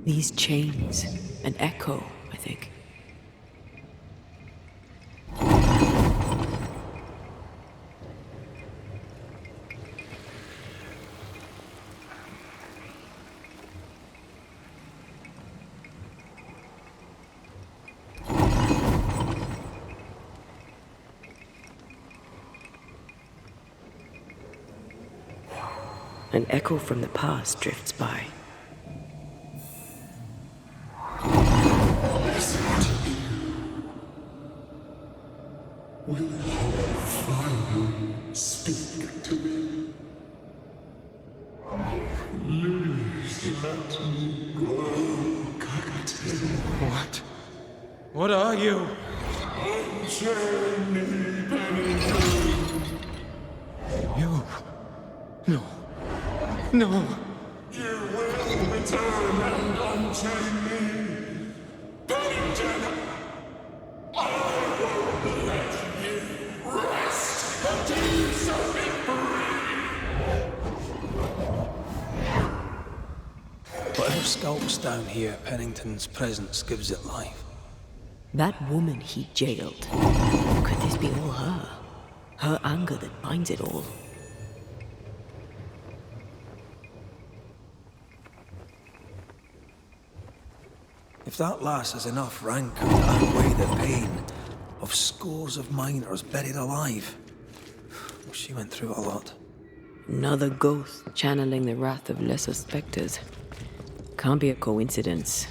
These chains, an echo, I think. An echo from the past drifts by. Will you finally speak to me? Please let me go, Captain. What? What are you? Unchain me, Banishers. You? No. No. You will return and unchain me. Paddington, I won't let you rest until you set me Whatever skulks down here, Pennington's presence gives it life. That woman he jailed. Could this be all her? Her anger that binds it all. If that lass has enough rancor to outweigh the pain of scores of miners buried alive, well, she went through a lot. Another ghost channeling the wrath of lesser specters. Can't be a coincidence.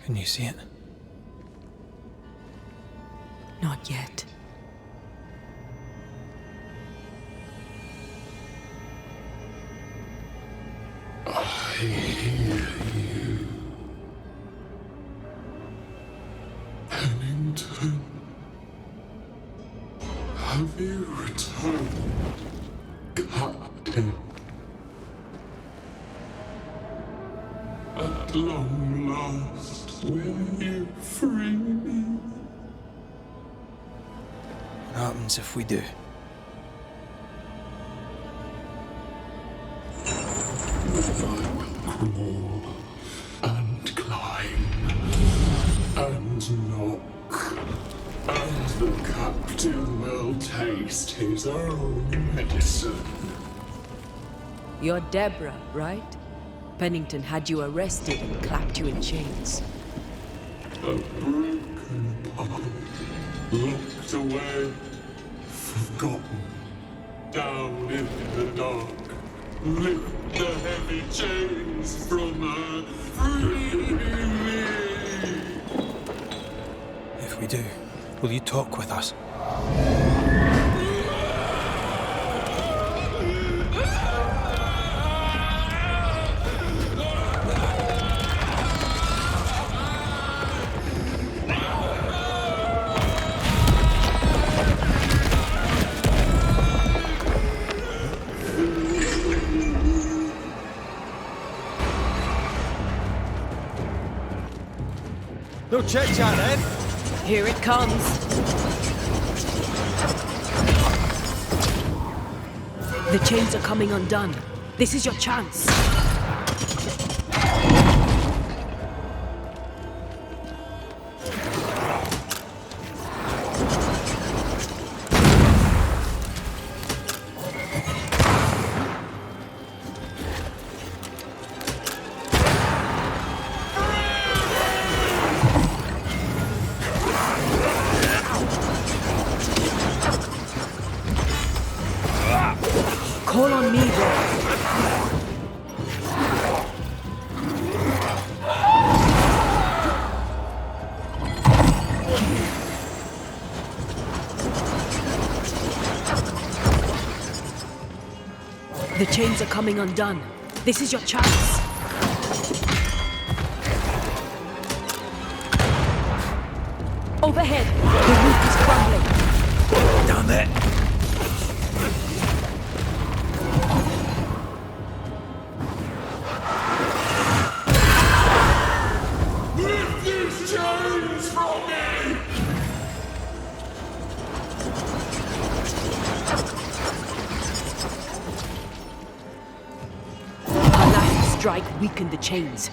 Can you see it? Not yet. I hear you. Pennington. Have you returned, Captain? At long last, will you free me? What happens if we do? I will crawl and climb and knock, and the Captain will taste his own medicine. You're Deborah, right? Pennington had you arrested and clapped you in chains. A broken puppet, locked away, forgotten, down in the dark. Lift the heavy chains from her, free me. If we do, will you talk with us? No chit-chat then. Here it comes. The chains are coming undone. This is your chance. Call on me, bro. The chains are coming undone. This is your chance. Overhead, the roof is crumbling. Down there. Lift these chains from me! Our last strike weakened the chains.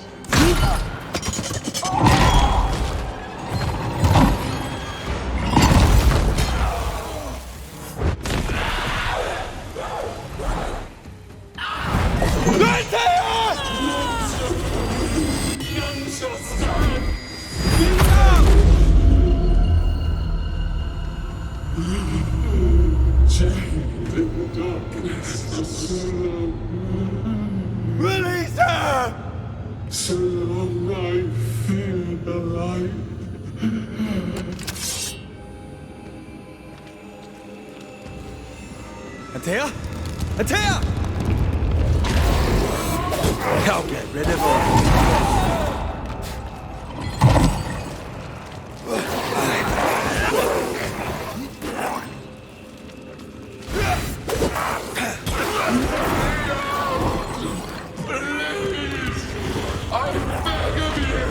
Chained in the darkness for so long. Release her! So long I feared the light. Antea? Antea! I'll get rid of her. I beg of you!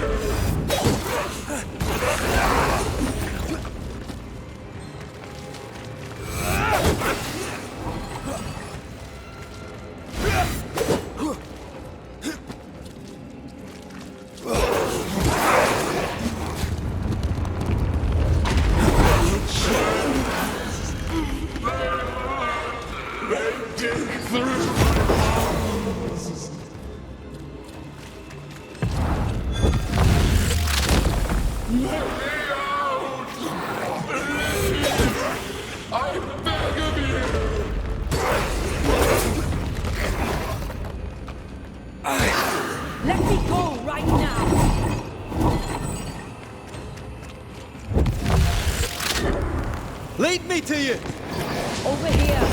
They dig through my bones. Let me out! Please! I beg of you! Let me go right now. Lead me to you! Over here.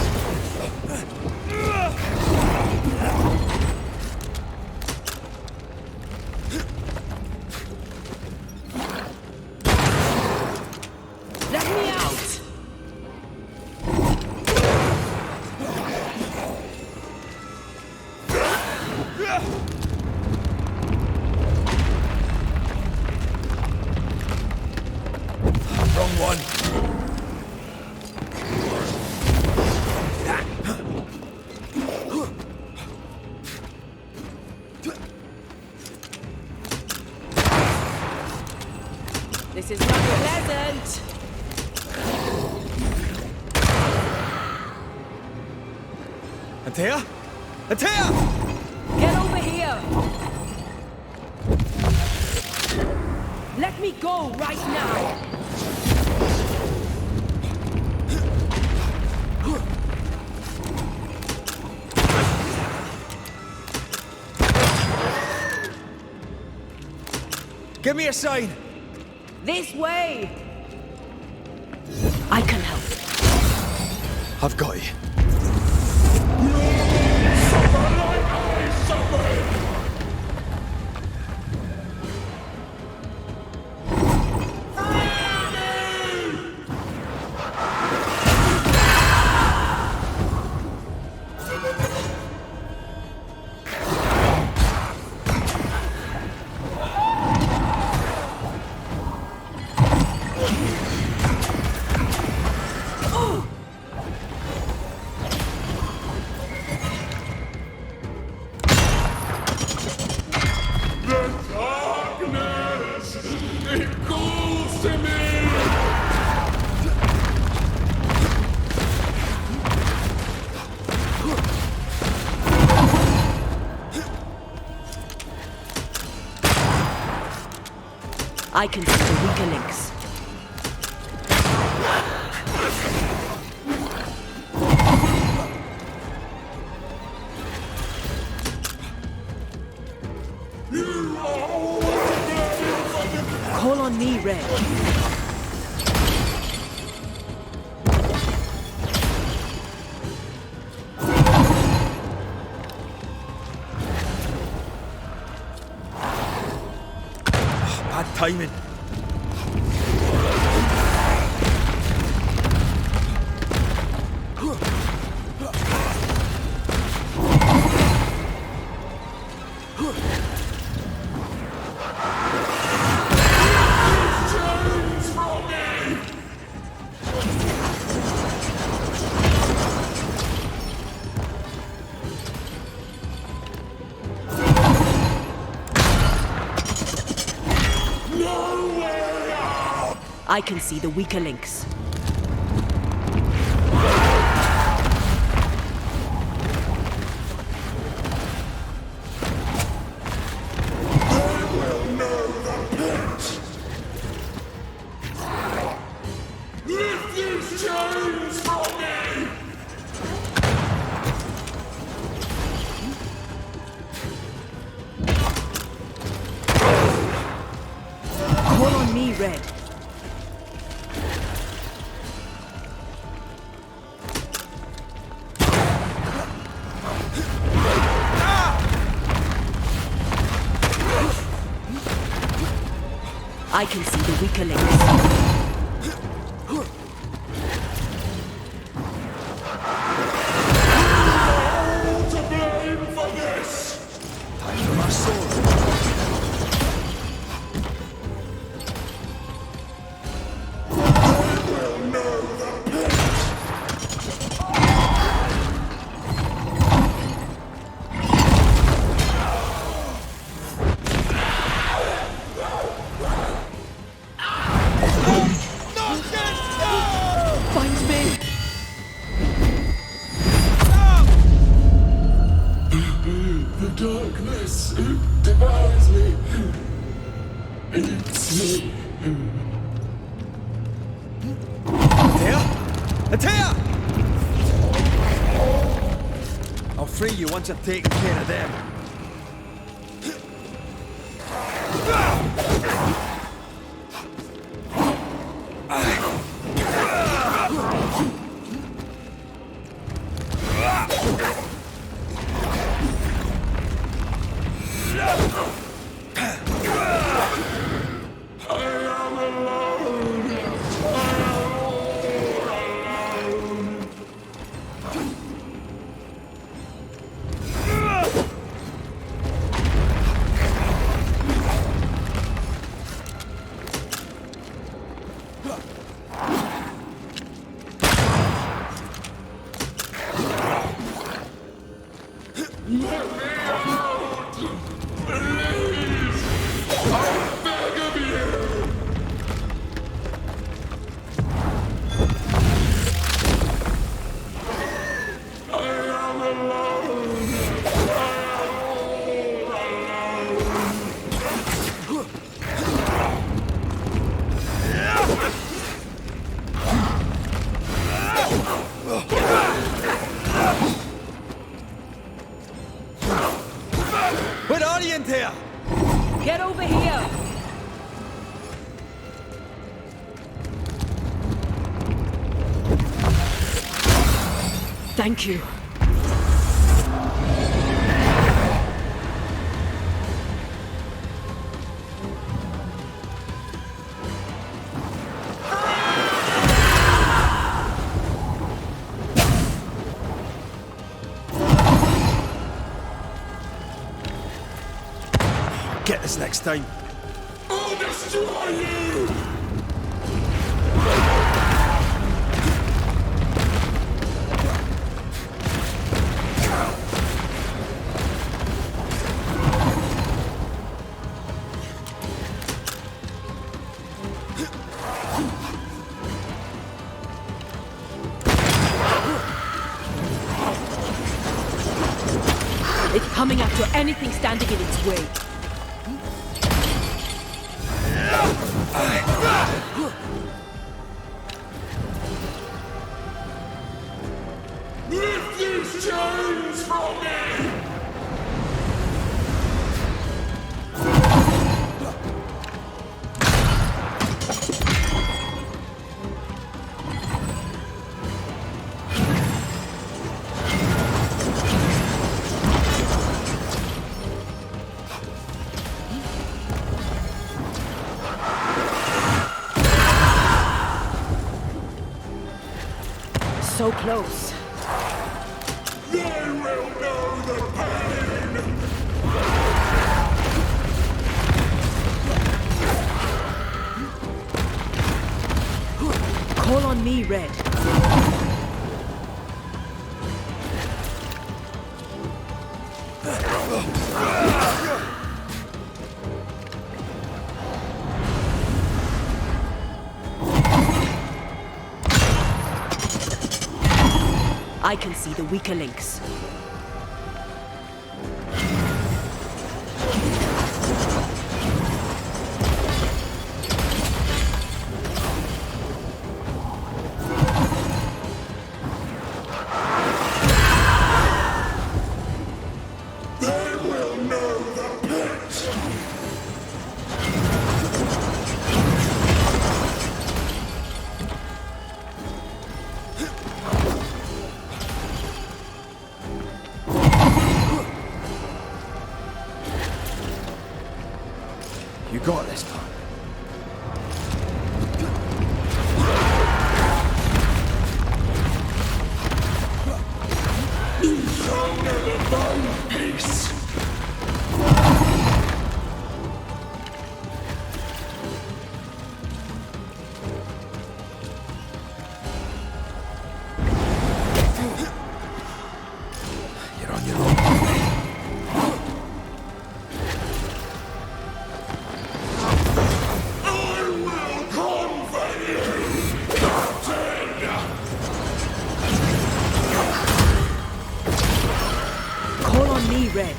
Let me out. Wrong one. This is not pleasant. Antea? Antea! Get over here. Let me go right now. Give me a sign! This way. I can help. I've got you. I can see the weaker links. Call on me, Red. Bad timing. I can see the weaker links. Lift these chains from me! Call on me, Red. I can see the weaker links. To blame for this! Time for my sword. Find me! The darkness, it devours me. Eats me. Atea! I'll free you once I've taken care of them. Where are you, Atea? Get over here! Thank you. Get this next time. I'll destroy you! It's coming after anything standing in its way. Lift these chains from me! So close. They will know the pain! Call on me, Red. I can see the weaker links. They will know the pit! You got this time. You shall never find peace! You're on your own. I will conquer you, Captain! Call on me, Red.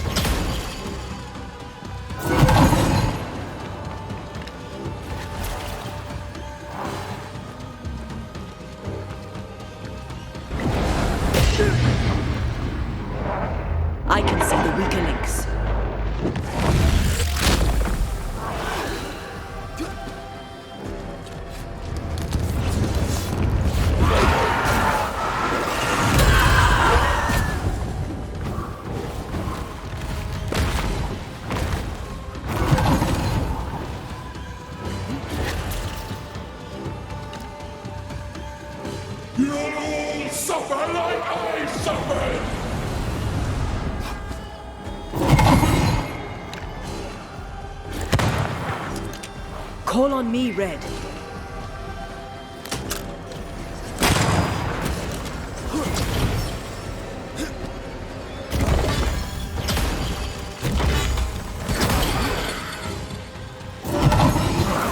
I can see the weaker links. You'll all suffer like I suffered! Call on me, Red.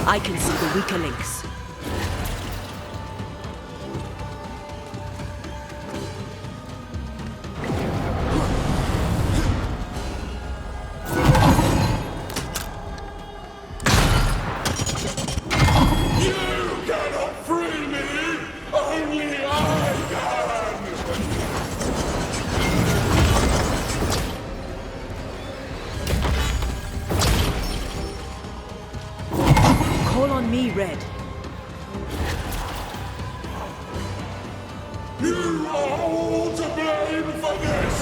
I can see the weaker links. You cannot free me! Only I can! Call on me, Red. You are all to blame for this!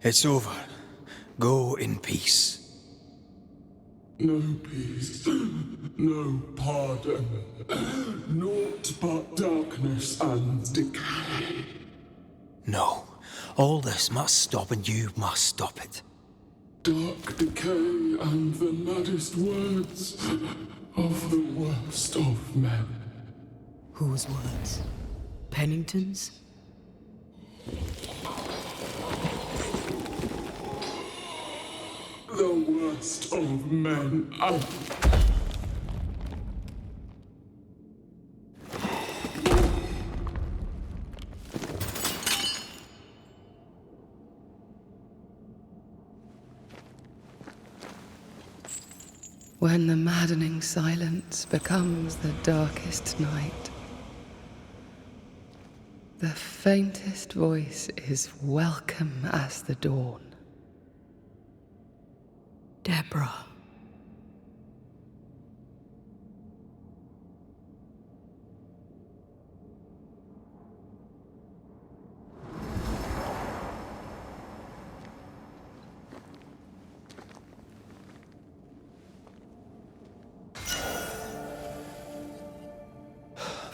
It's over. Go in peace. No peace, no pardon, naught but darkness and decay. No. All this must stop, and you must stop it. Dark decay and the maddest words of the worst of men. Whose words? Pennington's? The worst of men. When the maddening silence becomes the darkest night, the faintest voice is welcome as the dawn. Deborah.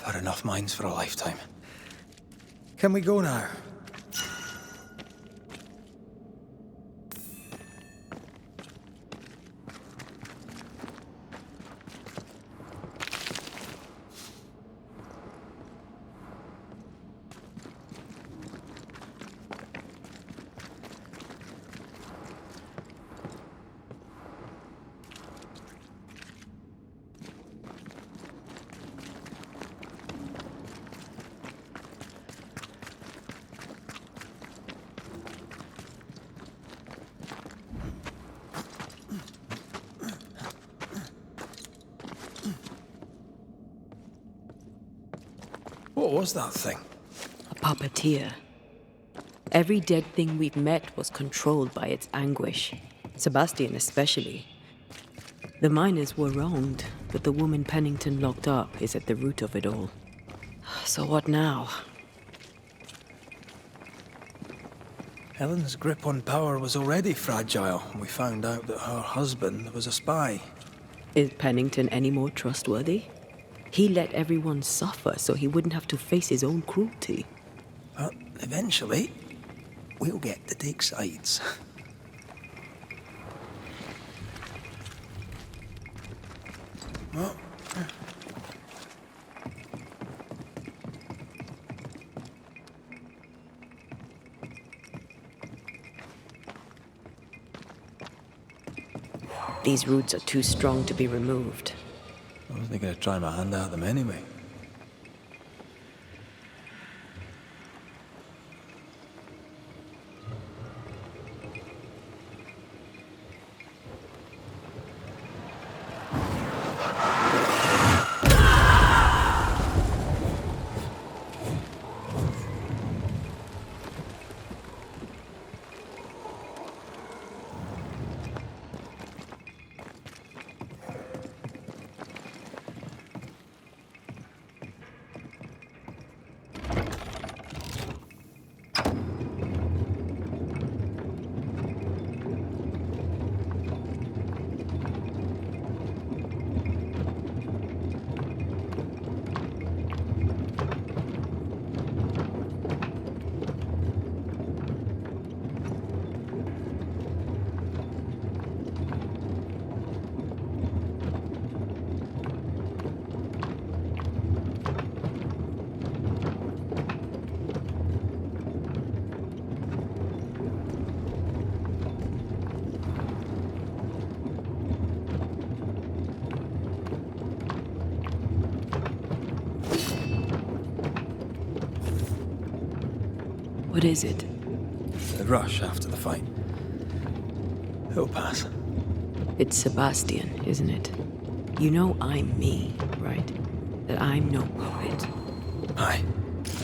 I've had enough minds for a lifetime. Can we go now? What was that thing? A puppeteer. Every dead thing we've met was controlled by its anguish. Sebastian especially. The miners were wronged, but the woman Pennington locked up is at the root of it all. So what now? Helen's grip on power was already fragile when we found out that her husband was a spy. Is Pennington any more trustworthy? He let everyone suffer so he wouldn't have to face his own cruelty. But eventually, we'll get to take sides. Well, These roots are too strong to be removed. I wasn't going to try my hand at them anyway. What is it? The rush after the fight. It'll pass. It's Sebastian, isn't it? You know I'm me, right? That I'm no poet. Aye.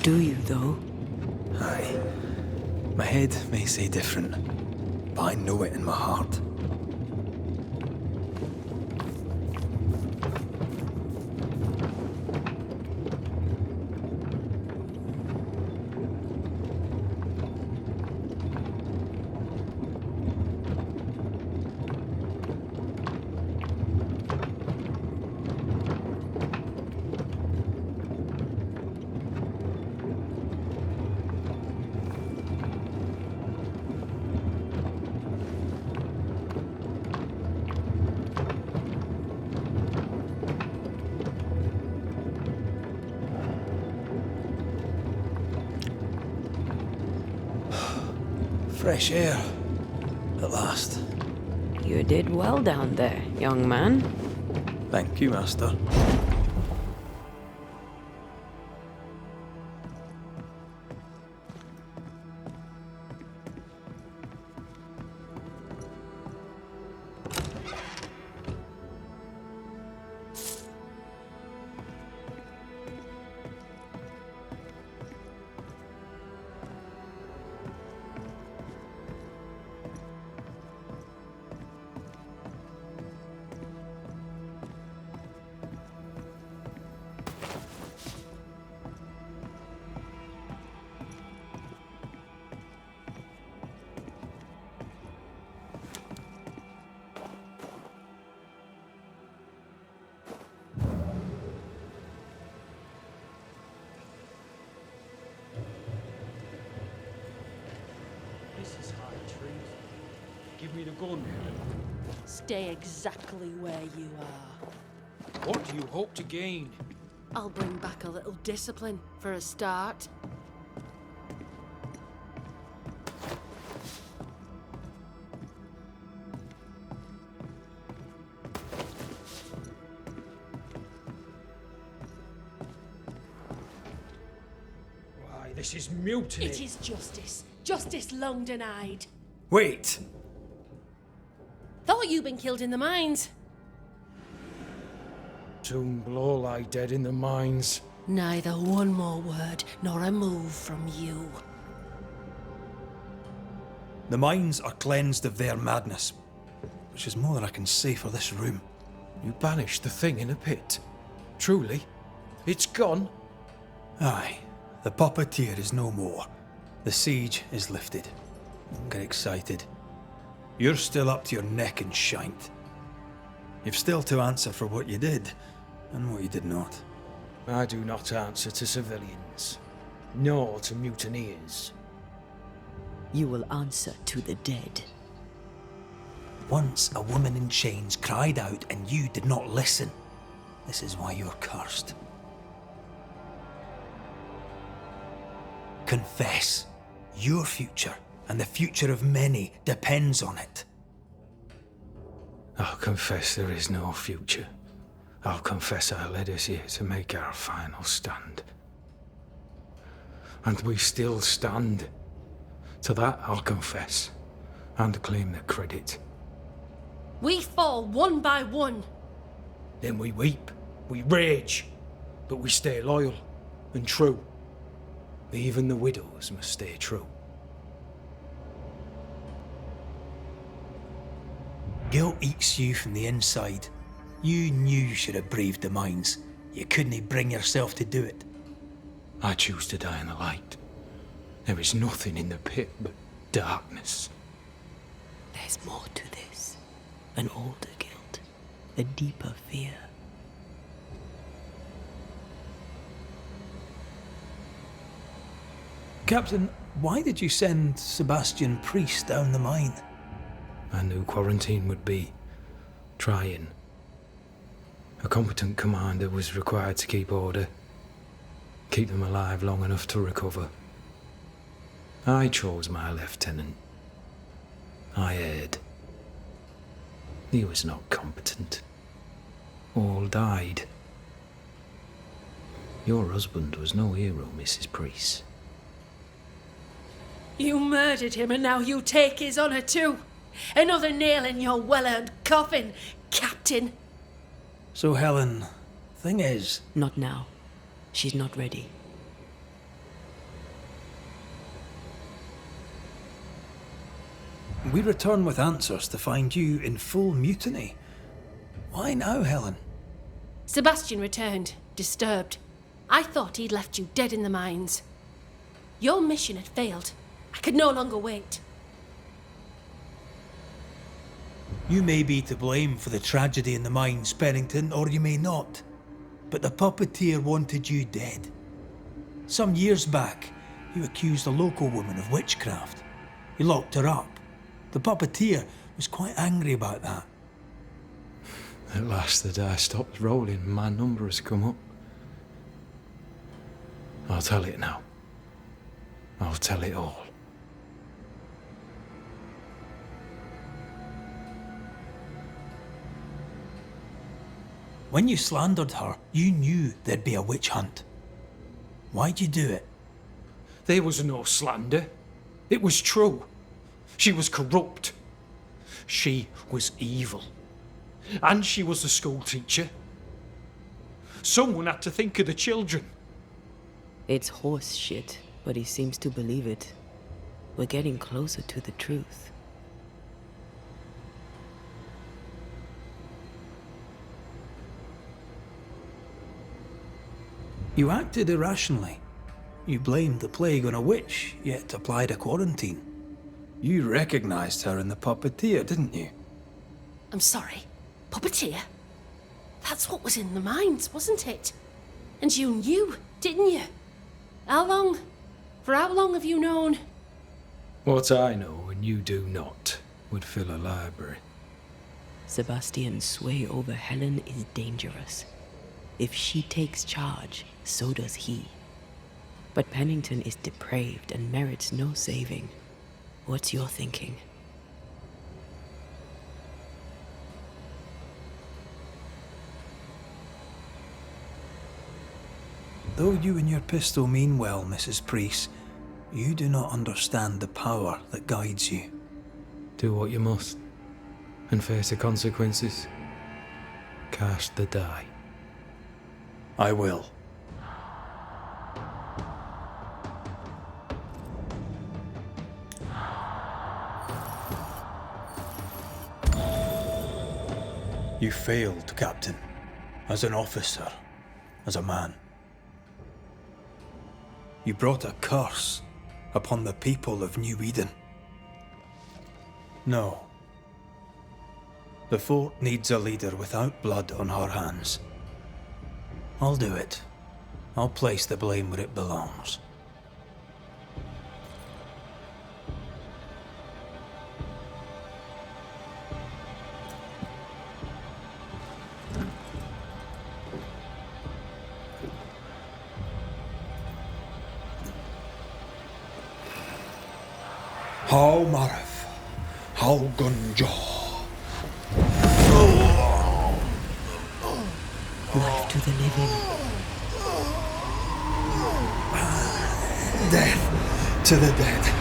Do you, though? Aye. My head may say different, but I know it in my heart. Fresh air. At last. You did well down there, young man. Thank you, Master. Give me the gun. Stay exactly where you are. What do you hope to gain? I'll bring back a little discipline for a start. Why, this is mutiny. It is justice. Justice long denied. Wait! Thought you'd been killed in the mines. Soon blow lie dead in the mines. Neither one more word nor a move from you. The mines are cleansed of their madness, which is more than I can say for this room. You banished the thing in a pit. Truly? It's gone? Aye, the puppeteer is no more. The siege is lifted. Don't get excited. You're still up to your neck in shite. You've still to answer for what you did, and what you did not. I do not answer to civilians, nor to mutineers. You will answer to the dead. Once a woman in chains cried out and you did not listen. This is why you're cursed. Confess. Your future and the future of many depends on it. I'll confess there is no future. I'll confess I led us here to make our final stand. And we still stand. To that I'll confess, and claim the credit. We fall one by one. Then we weep, we rage, but we stay loyal and true. Even the widows must stay true. Guilt eats you from the inside. You knew you should have braved the mines. You couldn't bring yourself to do it. I choose to die in the light. There is nothing in the pit but darkness. There's more to this. An older guilt. A deeper fear. Captain, why did you send Sebastian Priest down the mine? I knew quarantine would be trying. A competent commander was required to keep order, keep them alive long enough to recover. I chose my lieutenant. I erred. He was not competent. All died. Your husband was no hero, Mrs. Priest. You murdered him and now you take his honour too. Another nail in your well-earned coffin, Captain. So, Helen, thing is... Not now. She's not ready. We return with answers to find you in full mutiny. Why now, Helen? Sebastian returned, disturbed. I thought he'd left you dead in the mines. Your mission had failed. I could no longer wait. You may be to blame for the tragedy in the mines, Pennington, or you may not. But the puppeteer wanted you dead. Some years back, you accused a local woman of witchcraft. You locked her up. The puppeteer was quite angry about that. At last the die stopped rolling and my number has come up. I'll tell it now. I'll tell it all. When you slandered her, you knew there'd be a witch hunt. Why'd you do it? There was no slander. It was true. She was corrupt. She was evil. And she was a school teacher. Someone had to think of the children. It's horse shit, but he seems to believe it. We're getting closer to the truth. You acted irrationally. You blamed the plague on a witch, yet applied a quarantine. You recognized her in the puppeteer, didn't you? I'm sorry. Puppeteer? That's what was in the mines, wasn't it? And you knew, didn't you? How long? For how long have you known? What I know and you do not would fill a library. Sebastian's sway over Helen is dangerous. If she takes charge, so does he. But Pennington is depraved and merits no saving. What's your thinking? Though you and your pistol mean well, Mrs. Priest, you do not understand the power that guides you. Do what you must, and face the consequences. Cast the die. I will. You failed, Captain. As an officer, as a man. You brought a curse upon the people of New Eden. No. The fort needs a leader without blood on her hands. I'll do it. I'll place the blame where it belongs. How Marif, how Gunjo. Life to the living. Death to the dead.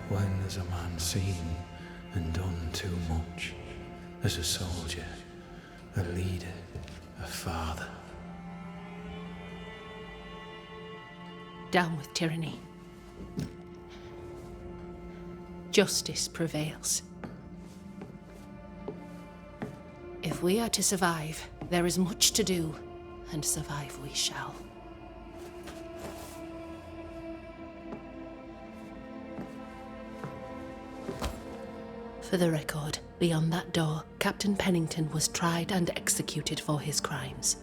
When has a man seen and done too much? As a soldier, a leader, a father. Down with tyranny. Justice prevails. If we are to survive, there is much to do, and survive we shall. For the record, beyond that door, Captain Pennington was tried and executed for his crimes.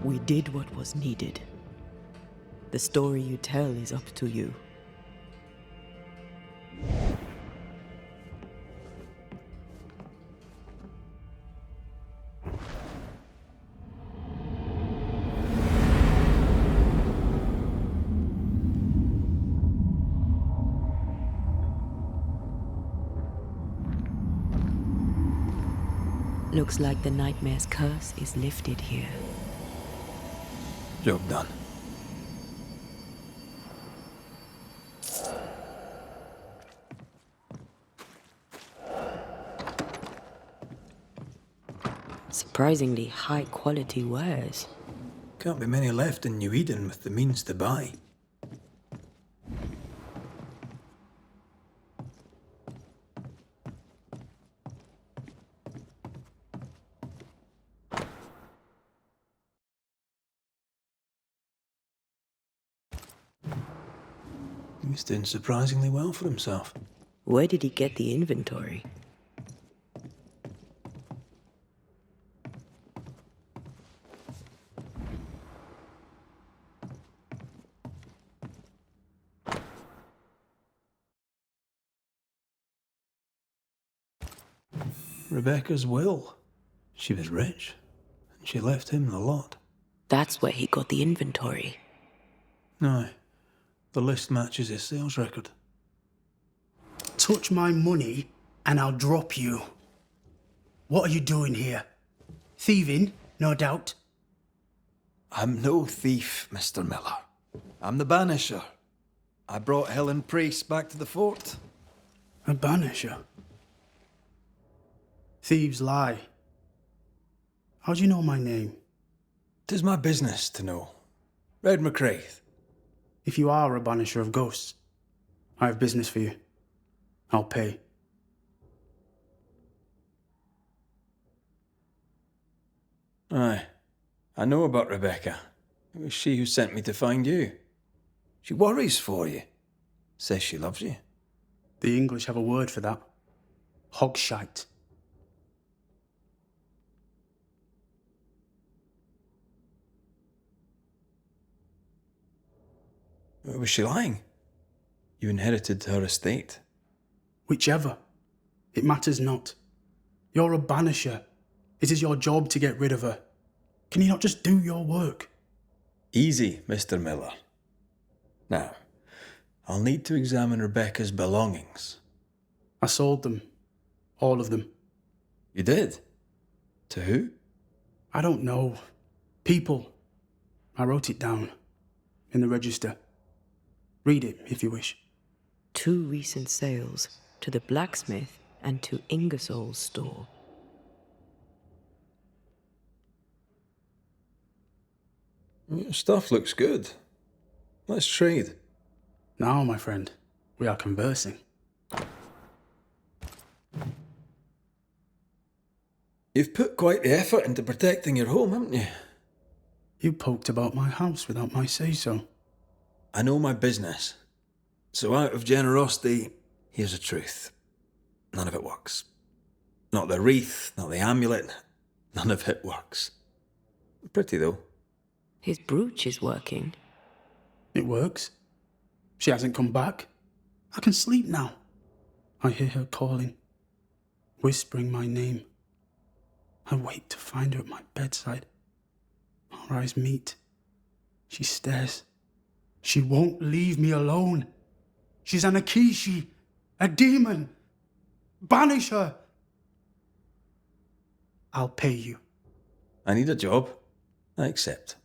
We did what was needed. The story you tell is up to you. Looks like the nightmare's curse is lifted here. Job done. Surprisingly high quality wares. Can't be many left in New Eden with the means to buy. He's doing surprisingly well for himself. Where did he get the inventory? Rebecca's will. She was rich, and she left him the lot. That's where he got the inventory. Aye, the list matches his sales record. Touch my money and I'll drop you. What are you doing here? Thieving, no doubt. I'm no thief, Mr. Miller. I'm the Banisher. I brought Helen Priest back to the fort. A banisher? Thieves lie. How do you know my name? 'Tis my business to know. Red McCraith. If you are a banisher of ghosts, I have business for you. I'll pay. Aye. I know about Rebecca. It was she who sent me to find you. She worries for you. Says she loves you. The English have a word for that. Hogshite. Was she lying? You inherited her estate. Whichever. It matters not. You're a banisher. It is your job to get rid of her. Can you not just do your work? Easy, Mr. Miller. Now, I'll need to examine Rebecca's belongings. I sold them. All of them. You did? To who? I don't know. People. I wrote it down. In the register. Read it, if you wish. 2 recent sales to the blacksmith and to Ingersoll's store. Your stuff looks good. Let's trade. Now, my friend, we are conversing. You've put quite the effort into protecting your home, haven't you? You poked about my house without my say-so. I know my business. So out of generosity, here's the truth. None of it works. Not the wreath, not the amulet. None of it works. Pretty, though. His brooch is working. It works. She hasn't come back. I can sleep now. I hear her calling, whispering my name. I wait to find her at my bedside. Our eyes meet. She stares. She won't leave me alone. She's an Akishi, a demon. Banish her. I'll pay you. I need a job. I accept.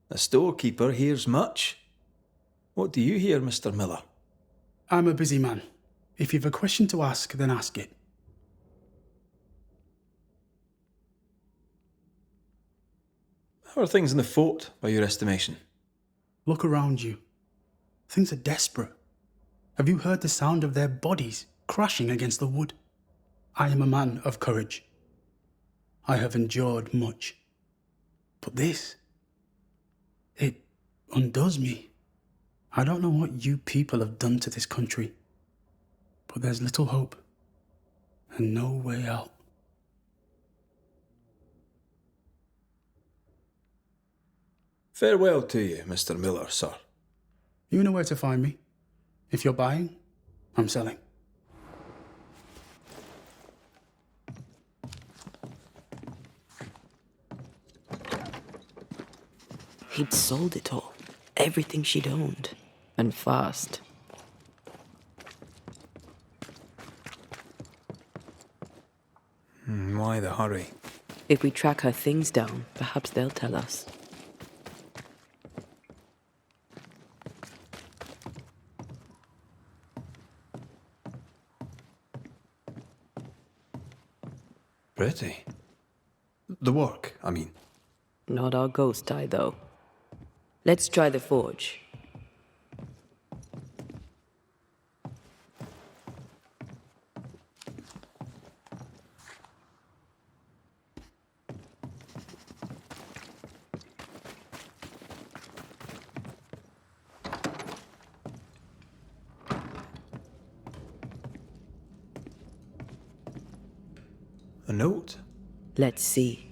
A storekeeper hears much. What do you hear, Mr. Miller? I'm a busy man. If you've a question to ask, then ask it. How are things in the fort, by your estimation? Look around you. Things are desperate. Have you heard the sound of their bodies crashing against the wood? I am a man of courage. I have endured much. But this, it undoes me. I don't know what you people have done to this country, but there's little hope and no way out. Farewell to you, Mr. Miller, sir. You know where to find me. If you're buying, I'm selling. He'd sold it all. Everything she'd owned. And fast. Why the hurry? If we track her things down, perhaps they'll tell us. Pretty. The work, I mean. Not our ghost eye, though. Let's try the forge. A note? Let's see.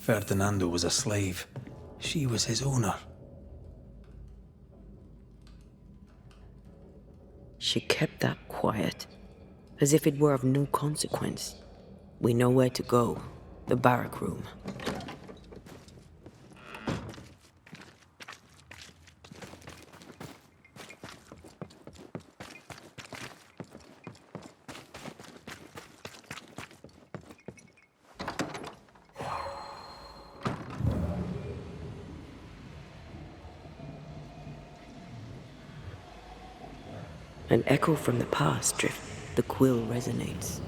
Ferdinando was a slave. She was his owner. She kept that quiet, as if it were of no consequence. We know where to go. The barrack room. An echo from the past drift. The quill resonates.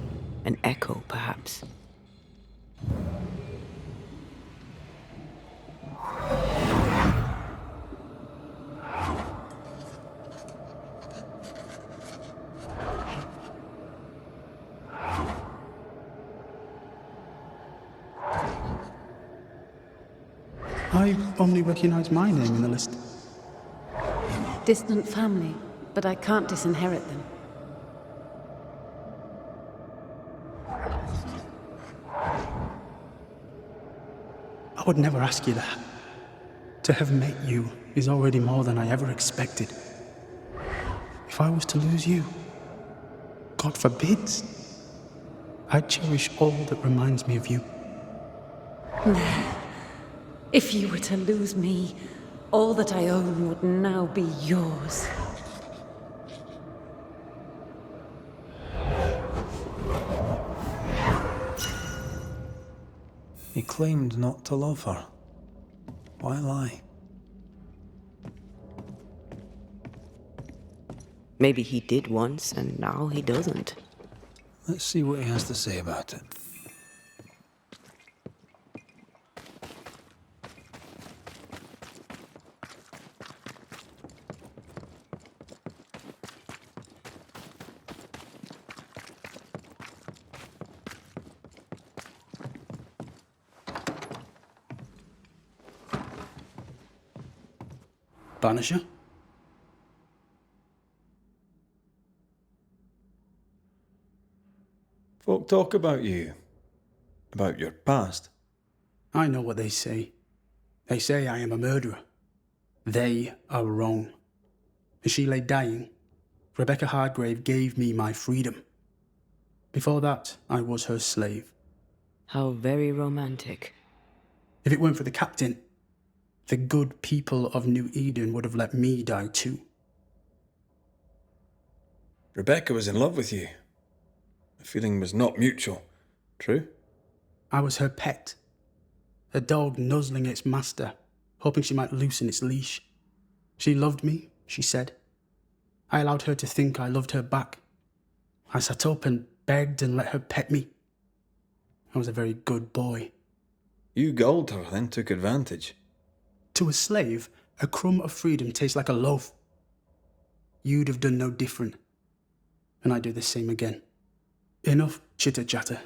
An echo, perhaps. I only recognize my name in the list. Distant family, but I can't disinherit them. I would never ask you that. To have met you is already more than I ever expected. If I was to lose you, God forbids, I'd cherish all that reminds me of you. If you were to lose me, all that I own would now be yours. He claimed not to love her. Why lie? Maybe he did once, and now he doesn't. Let's see what he has to say about it. Banisher? Folk talk about you. About your past. I know what they say. They say I am a murderer. They are wrong. As she lay dying, Rebecca Hardgrave gave me my freedom. Before that, I was her slave. How very romantic. If it weren't for the captain, the good people of New Eden would have let me die too. Rebecca was in love with you. The feeling was not mutual. True? I was her pet. A dog nuzzling its master, hoping she might loosen its leash. She loved me, she said. I allowed her to think I loved her back. I sat up and begged and let her pet me. I was a very good boy. You gulled her, then took advantage. To a slave, a crumb of freedom tastes like a loaf. You'd have done no different. And I'd do the same again. Enough chitter-chatter.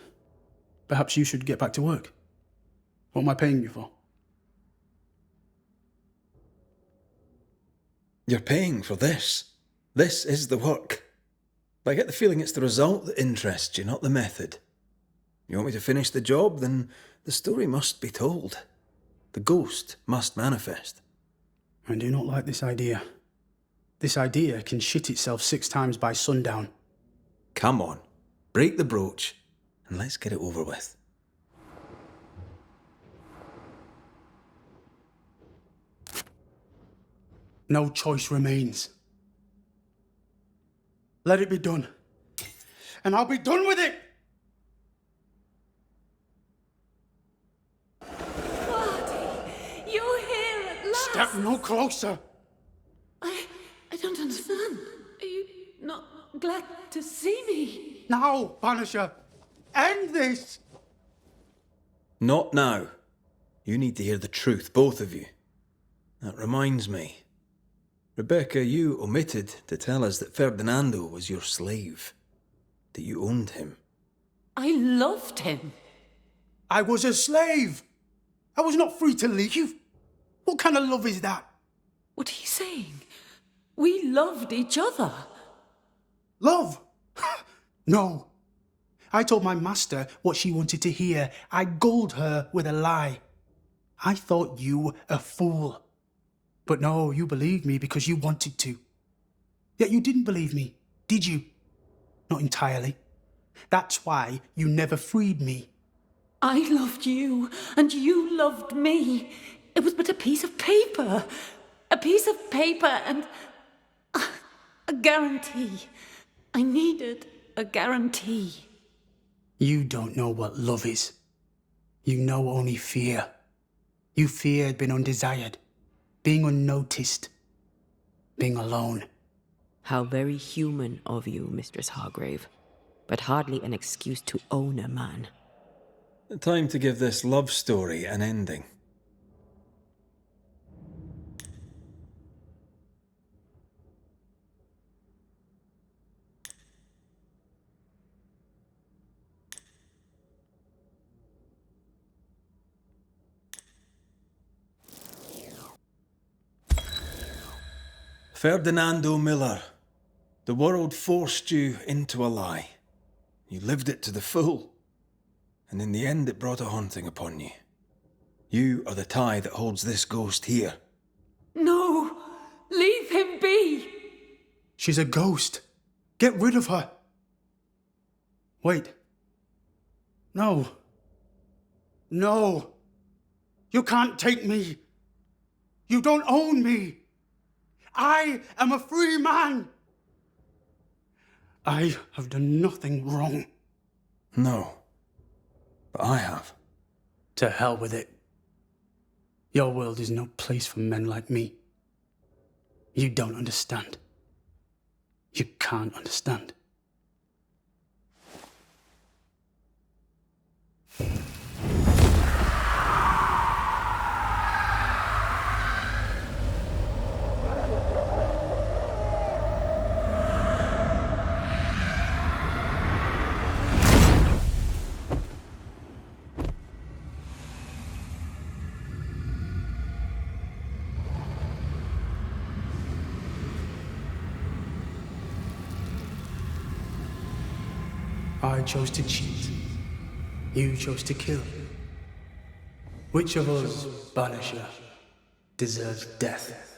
Perhaps you should get back to work. What am I paying you for? You're paying for this. This is the work. But I get the feeling it's the result that interests you, not the method. You want me to finish the job, then the story must be told. The ghost must manifest. I do not like this idea. This idea can shit itself 6 times by sundown. Come on, break the brooch, and let's get it over with. No choice remains. Let it be done. And I'll be done with it! You're here at last! Step no closer! I don't understand. Are you not glad to see me? Now, Banisher! End this! Not now. You need to hear the truth, both of you. That reminds me. Rebecca, you omitted to tell us that Ferdinando was your slave. That you owned him. I loved him. I was a slave! I was not free to leave. What kind of love is that? What are you saying? We loved each other. Love? No. I told my master what she wanted to hear. I gulled her with a lie. I thought you a fool. But no, you believed me because you wanted to. Yet you didn't believe me, did you? Not entirely. That's why you never freed me. I loved you, and you loved me. It was but a piece of paper. A piece of paper and a guarantee. I needed a guarantee. You don't know what love is. You know only fear. You feared being undesired, being unnoticed, being alone. How very human of you, Mistress Hargrave, but hardly an excuse to own a man. Time to give this love story an ending. Ferdinando Miller, the world forced you into a lie. You lived it to the full, and in the end it brought a haunting upon you. You are the tie that holds this ghost here. No! Leave him be! She's a ghost. Get rid of her. Wait. No. No. You can't take me. You don't own me. I am a free man. I have done nothing wrong. No. But I have. To hell with it. Your world is no place for men like me. You don't understand. You can't understand. I chose to cheat. You chose to kill. Which of us, Banisher, deserves death?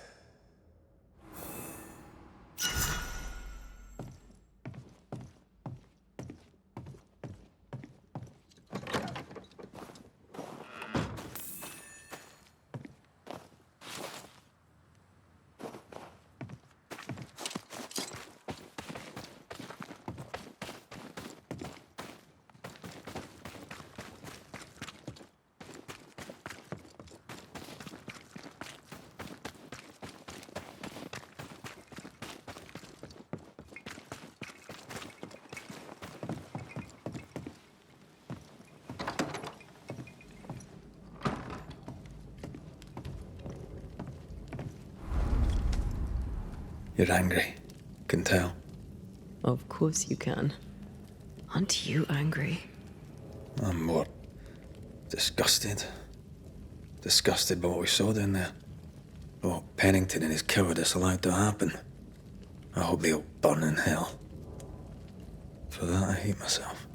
You're angry. Can tell. Of course you can. Aren't you angry? I'm more disgusted. Disgusted by what we saw down there. What Pennington and his cowardice allowed to happen. I hope they'll burn in hell. For that I hate myself.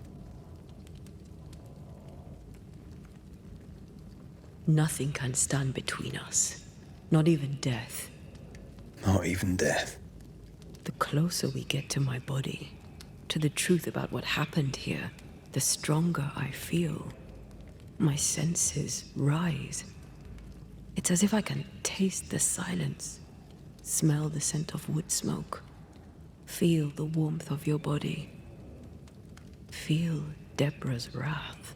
Nothing can stand between us. Not even death. Not even death. The closer we get to my body, to the truth about what happened here, the stronger I feel. My senses rise. It's as if I can taste the silence, smell the scent of wood smoke, feel the warmth of your body, feel Deborah's wrath.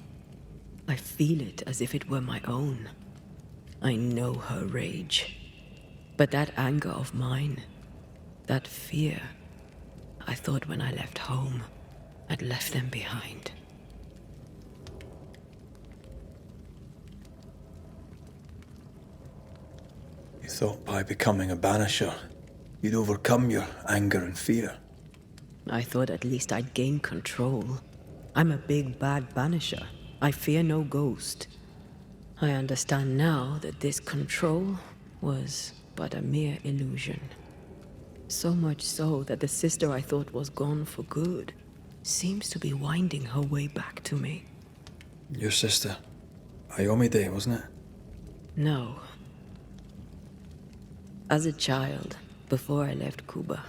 I feel it as if it were my own. I know her rage. But that anger of mine, that fear, I thought when I left home, I'd left them behind. You thought by becoming a banisher, you'd overcome your anger and fear. I thought at least I'd gain control. I'm a big bad banisher. I fear no ghost. I understand now that this control was but a mere illusion. So much so that the sister I thought was gone for good seems to be winding her way back to me. Your sister, Ayomide, wasn't it? No. As a child, before I left Cuba,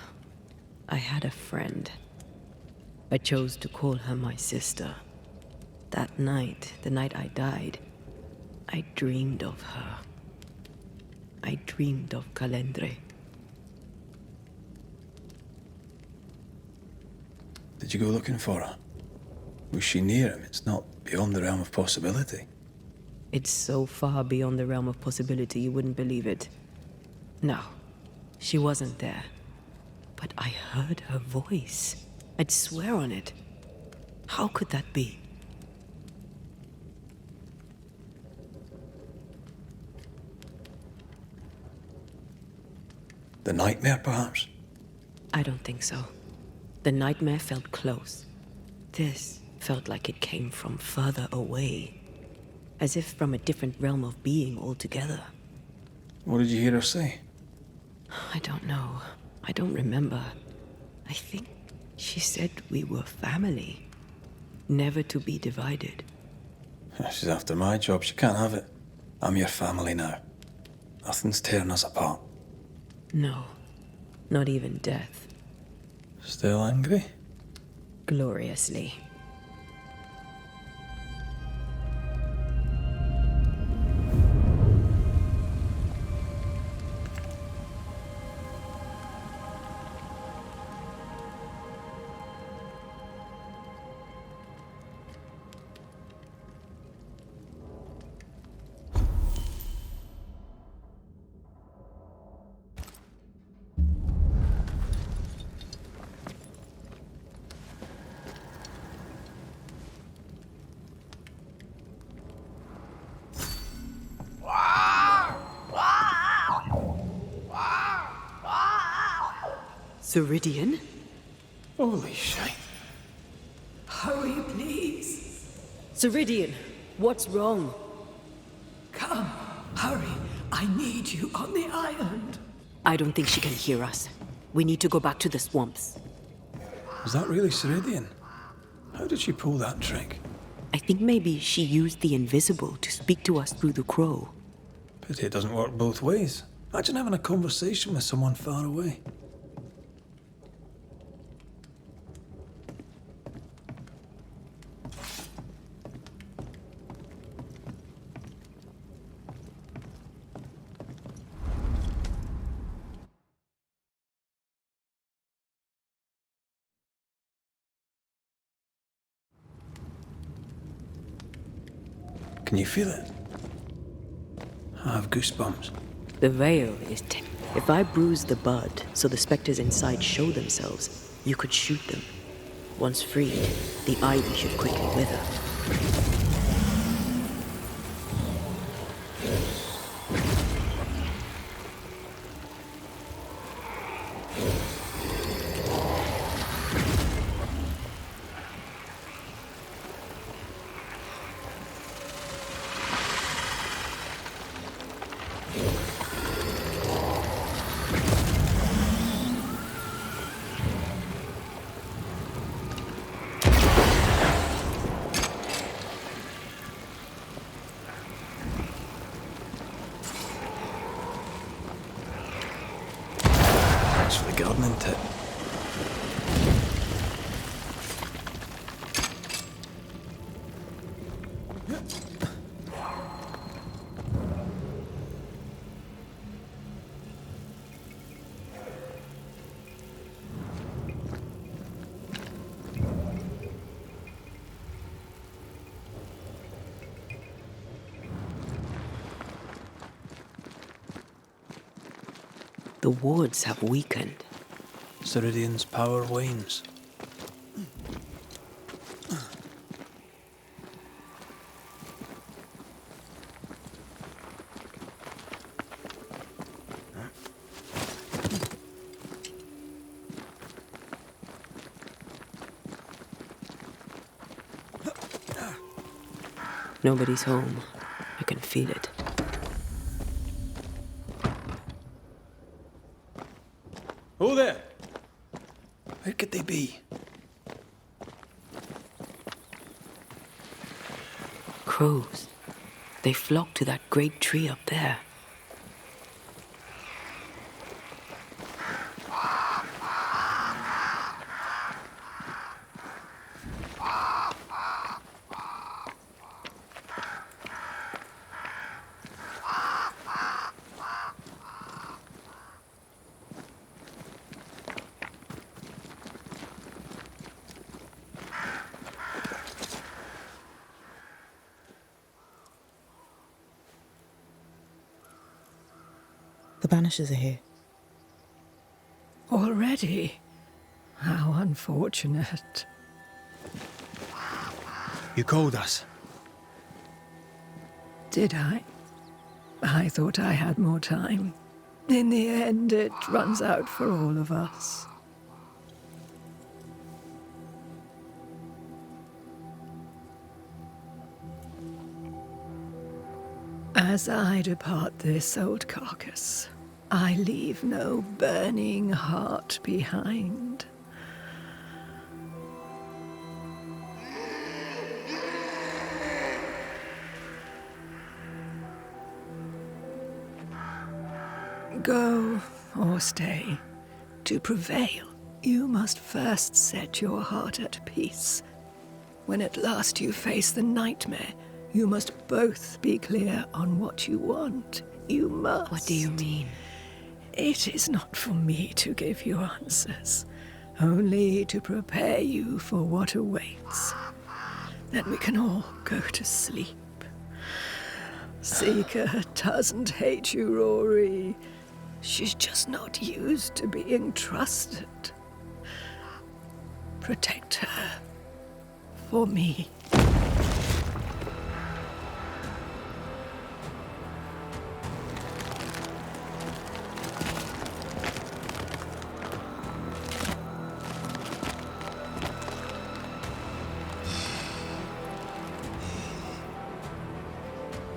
I had a friend. I chose to call her my sister. That night, the night I died, I dreamed of her. I dreamed of Calendre. Did you go looking for her? Was she near him? It's not beyond the realm of possibility. It's so far beyond the realm of possibility you wouldn't believe it. No, she wasn't there. But I heard her voice. I'd swear on it. How could that be? The nightmare, perhaps? I don't think so. The nightmare felt close. This felt like it came from further away. As if from a different realm of being altogether. What did you hear her say? I don't know. I don't remember. I think she said we were family. Never to be divided. She's after my job. She can't have it. I'm your family now. Nothing's tearing us apart. No. Not even death. Still angry? Gloriously. Ceridian? Holy shit. Hurry, please. Ceridian, what's wrong? Come, hurry. I need you on the island. I don't think she can hear us. We need to go back to the swamps. Was that really Ceridian? How did she pull that trick? I think maybe she used the invisible to speak to us through the crow. Pity it doesn't work both ways. Imagine having a conversation with someone far away. Can you feel it? I have goosebumps. The veil is if I bruise the bud so the specters inside show themselves, you could shoot them. Once freed, the ivy should quickly wither. Thanks for the gardening tip. The wards have weakened. Ceridian's power wanes. Nobody's home. I can feel it. Oh there! Where could they be? Crows. They flock to that great tree up there. The Banishers are here. Already? How unfortunate. You called us. Did I? I thought I had more time. In the end, it runs out for all of us. As I depart this old carcass, I leave no burning heart behind. Go or stay. To prevail, you must first set your heart at peace. When at last you face the nightmare, you must both be clear on what you want. You must. What do you mean? It is not for me to give you answers, only to prepare you for what awaits. Then we can all go to sleep. Seeker doesn't hate you, Rory. She's just not used to being trusted. Protect her. For me.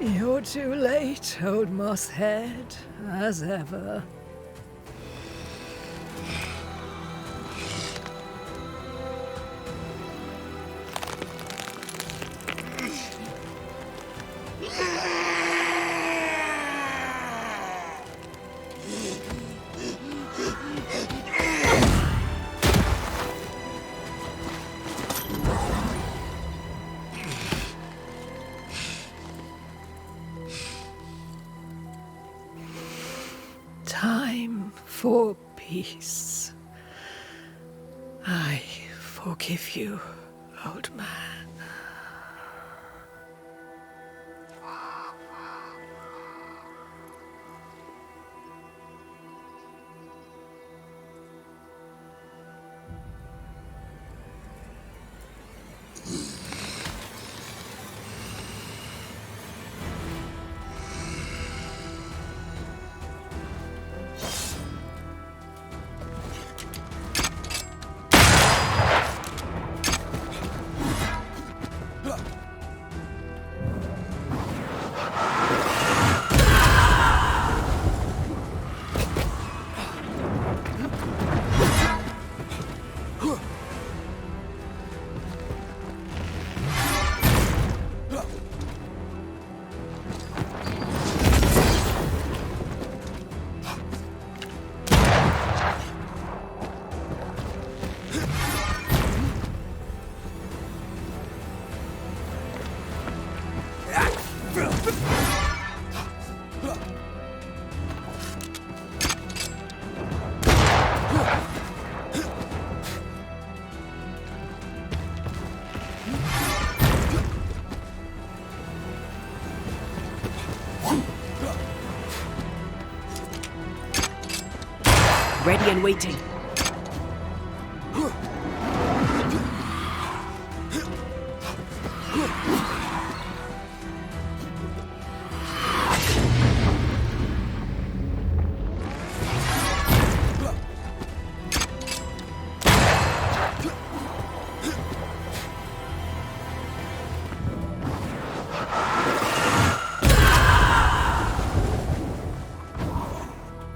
You're too late, old mosshead, as ever. Time for peace. I forgive you, old man. Ready and waiting.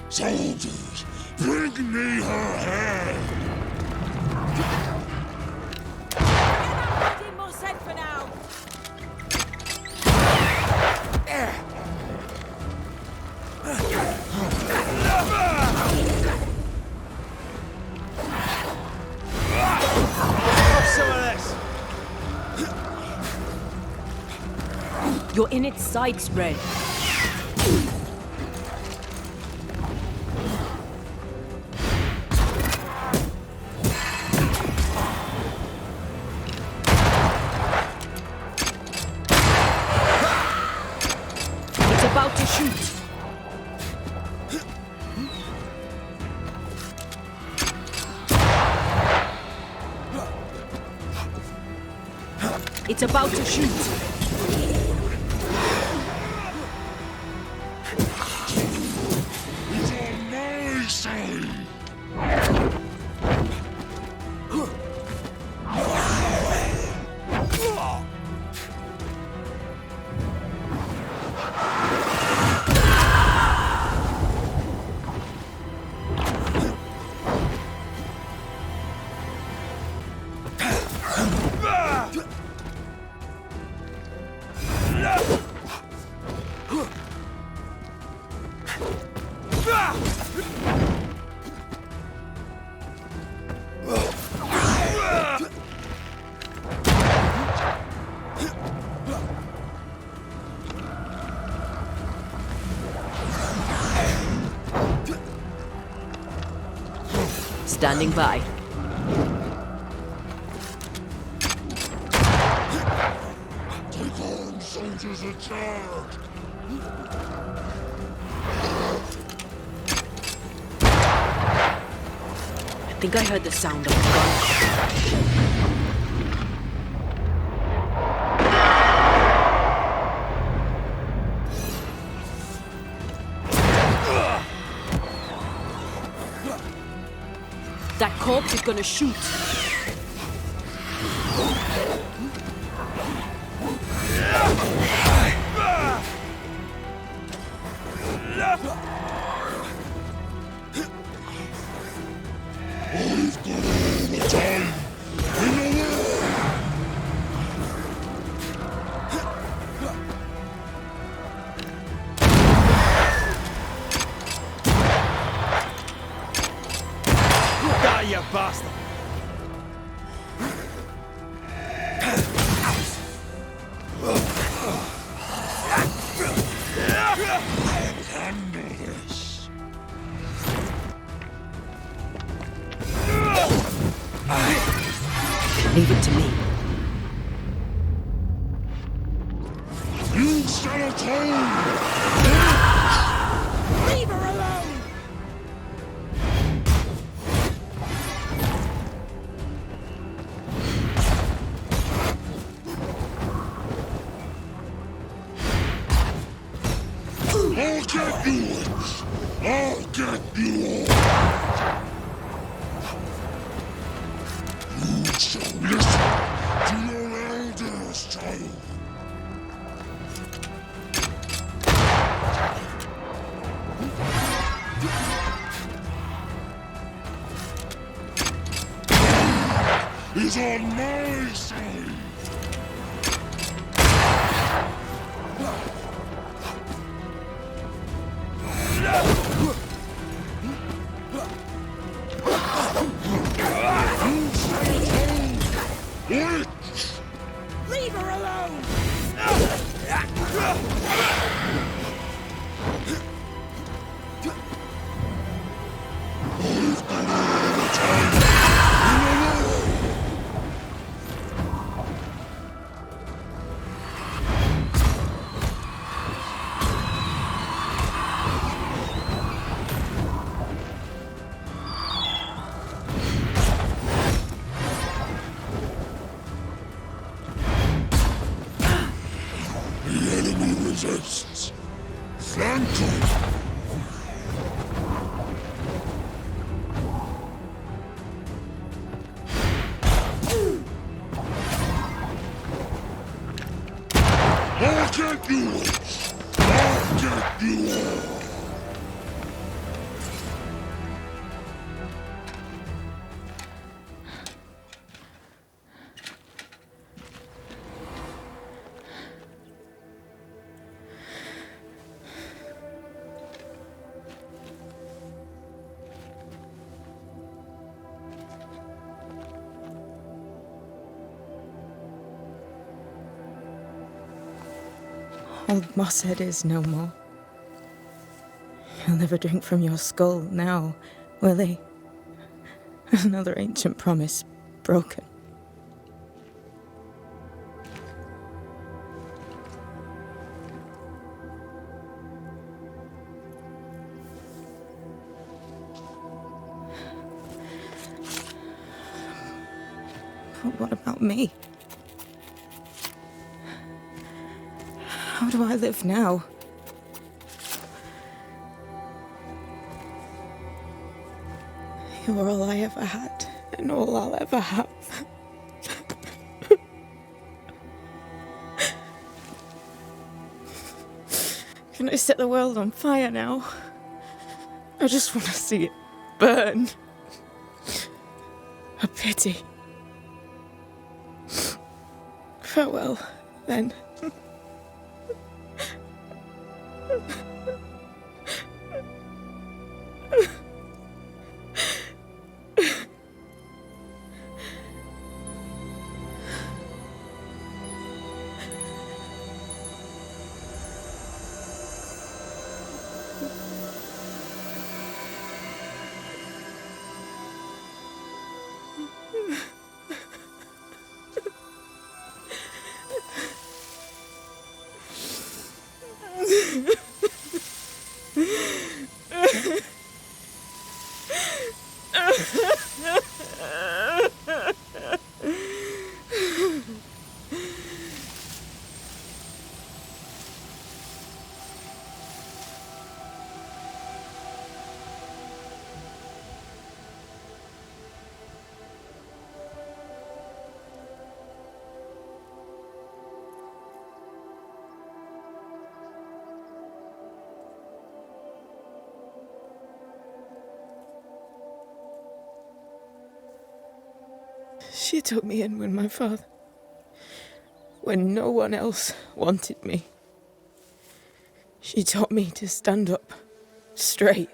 Soldiers, bring me her head! Mosshead for now! You're in its sights, Red. It's about to shoot. It's about to shoot. Standing by. Take on, soldiers, a charge! I think I heard the sound of a gun. That corpse is gonna shoot. You bastard! Handle this! Leave it to me. You shall atone! Leave her alone! I'll get you once! I'll get you all! You shall listen to your elders, child! Is on my side! Leave her alone! Old Mosshead is no more. He'll never drink from your skull now, will he? Another ancient promise broken. But what about me? How do I live now? You're all I ever had, and all I'll ever have. Can I set the world on fire now? I just want to see it burn. A pity. Farewell, then. She took me in when no one else wanted me. She taught me to stand up straight.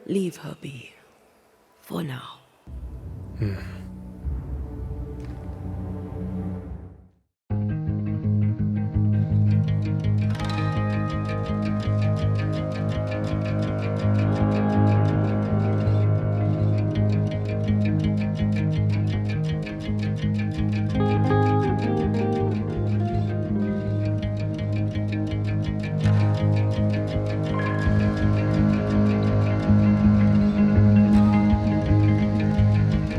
Leave her be, for now.